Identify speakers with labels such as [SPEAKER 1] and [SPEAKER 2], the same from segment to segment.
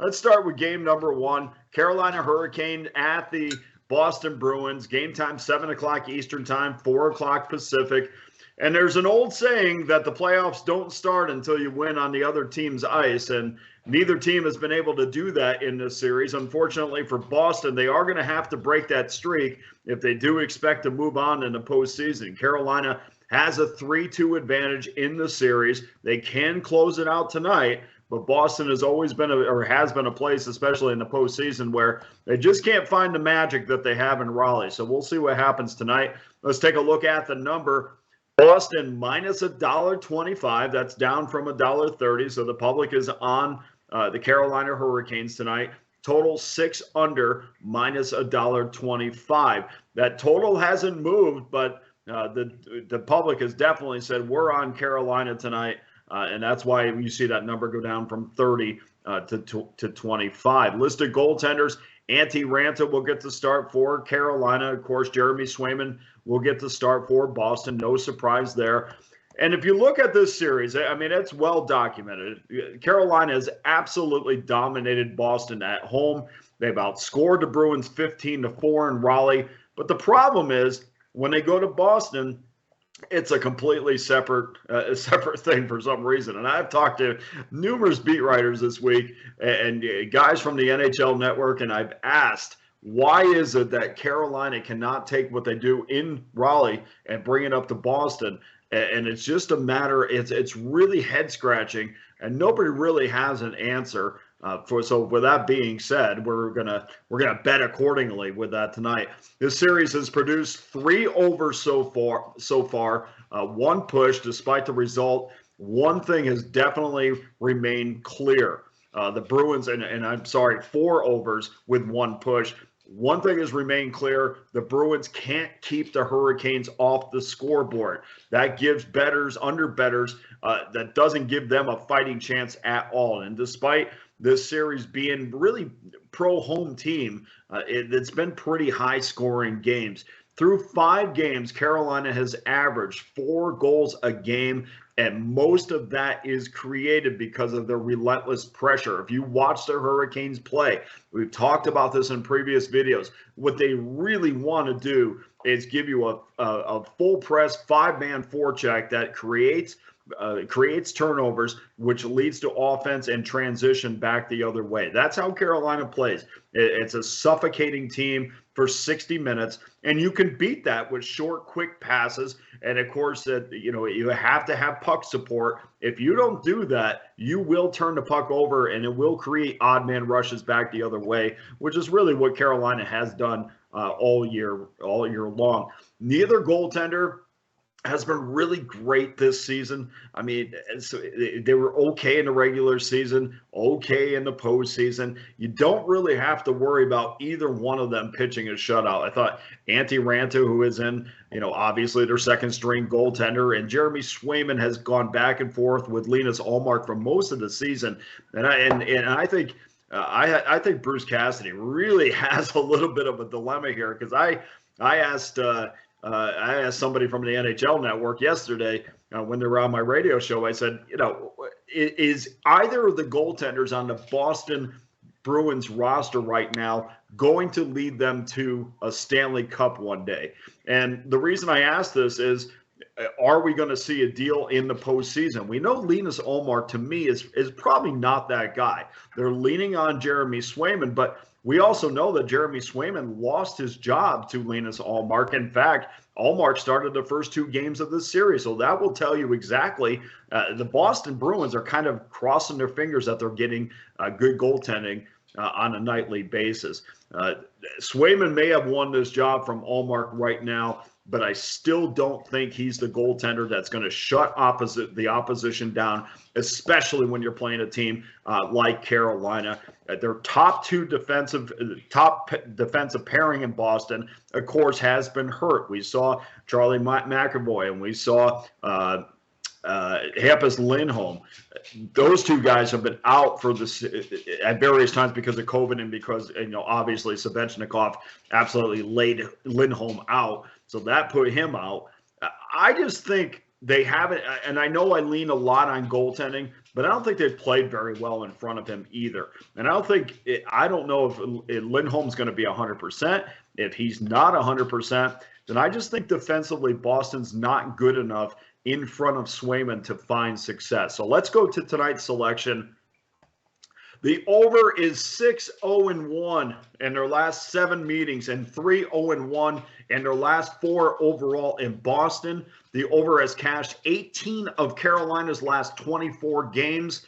[SPEAKER 1] Let's start with game number one. Carolina Hurricane at the Boston Bruins. Game time, 7 o'clock Eastern time, 4 o'clock Pacific. And there's an old saying that the playoffs don't start until you win on the other team's ice, and neither team has been able to do that in this series. Unfortunately for Boston, they are going to have to break that streak if they do expect to move on in the postseason. Carolina has a 3-2 advantage in the series. They can close it out tonight, but Boston has always been has been a place, especially in the postseason, where they just can't find the magic that they have in Raleigh. So we'll see what happens tonight. Let's take a look at the number. Boston minus $1.25. That's down from $1.30. So the public is on the Carolina Hurricanes tonight. Total 6 under, minus $1.25. That total hasn't moved, but the public has definitely said we're on Carolina tonight, and that's why you see that number go down from 30 to 25. Listed goaltenders. Antti Raanta will get the start for Carolina. Of course, Jeremy Swayman will get the start for Boston. No surprise there. And if you look at this series, I mean, it's well documented. Carolina has absolutely dominated Boston at home. They've outscored the Bruins 15-4 in Raleigh. But the problem is when they go to Boston, it's a completely separate thing for some reason. And I've talked to numerous beat writers this week and guys from the NHL Network, and I've asked, why is it that Carolina cannot take what they do in Raleigh and bring it up to Boston? And it's just a matter, it's really head-scratching, and nobody really has an answer. So with that being said, we're gonna bet accordingly with that tonight. This series has produced 3 overs so far, 1 push. Despite the result, one thing has definitely remained clear. The Bruins, and I'm sorry, 4 overs with 1 push. One thing has remained clear: the Bruins can't keep the Hurricanes off the scoreboard. That gives under bettors, that doesn't give them a fighting chance at all. And despite this series being really pro-home team, it's been pretty high-scoring games. Through 5 games, Carolina has averaged 4 goals a game, and most of that is created because of their relentless pressure. If you watch the Hurricanes play, we've talked about this in previous videos, what they really want to do is give you a full press 5-man forecheck that creates turnovers, which leads to offense and transition back the other way. That's how Carolina plays. It's a suffocating team for 60 minutes, and you can beat that with short, quick passes. And of course, you have to have puck support. If you don't do that, you will turn the puck over, and it will create odd man rushes back the other way, which is really what Carolina has done all year long. Neither goaltender has been really great this season. I mean, they were okay in the regular season, okay in the postseason. You don't really have to worry about either one of them pitching a shutout. I thought Antti Raanta, who is in, obviously their second-string goaltender, and Jeremy Swayman has gone back and forth with Linus Ullmark for most of the season. And I think I think Bruce Cassidy really has a little bit of a dilemma here, because I asked somebody from the NHL Network yesterday when they were on my radio show. I said, is either of the goaltenders on the Boston Bruins roster right now going to lead them to a Stanley Cup one day? And the reason I asked this is, are we going to see a deal in the postseason? We know Linus Ullmark, to me, is probably not that guy. They're leaning on Jeremy Swayman, but we also know that Jeremy Swayman lost his job to Linus Ullmark. In fact, Ullmark started the first 2 games of this series. So that will tell you exactly. The Boston Bruins are kind of crossing their fingers that they're getting good goaltending on a nightly basis. Swayman may have won this job from Ullmark right now, but I still don't think he's the goaltender that's going to shut the opposition down, especially when you're playing a team like Carolina. Their top defensive pairing in Boston, of course, has been hurt. We saw Charlie McAvoy, and we saw Hampus Lindholm. Those 2 guys have been out for at various times because of COVID, and because obviously Svechnikov absolutely laid Lindholm out, so that put him out. I just think they haven't, and I know I lean a lot on goaltending, but I don't think they've played very well in front of him either. And I don't know if Lindholm's going to be 100%. If he's not 100%, then I just think defensively Boston's not good enough in front of Swayman to find success. So let's go to tonight's selection. The over is 6-0-1 in their last 7 meetings and 3-0-1 in their last 4 overall in Boston. The over has cashed 18 of Carolina's last 24 games,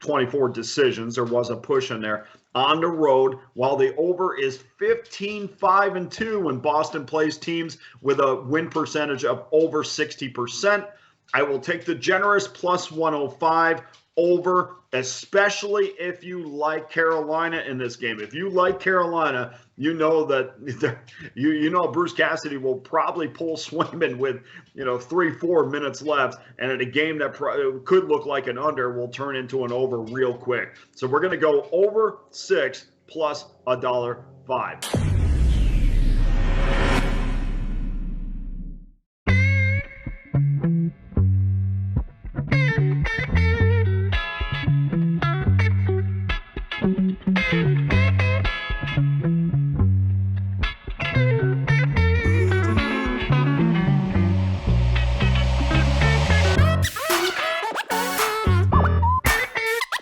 [SPEAKER 1] 24 decisions. There was a push in there on the road, while the over is 15-5-2 when Boston plays teams with a win percentage of over 60%. I will take the generous plus 105 over, especially if you like Carolina in this game. If you like Carolina, you know that you know Bruce Cassidy will probably pull Swayman with 3-4 minutes left, and in a game that could look like an under will turn into an over real quick. So we're going to go over 6 plus $1.05.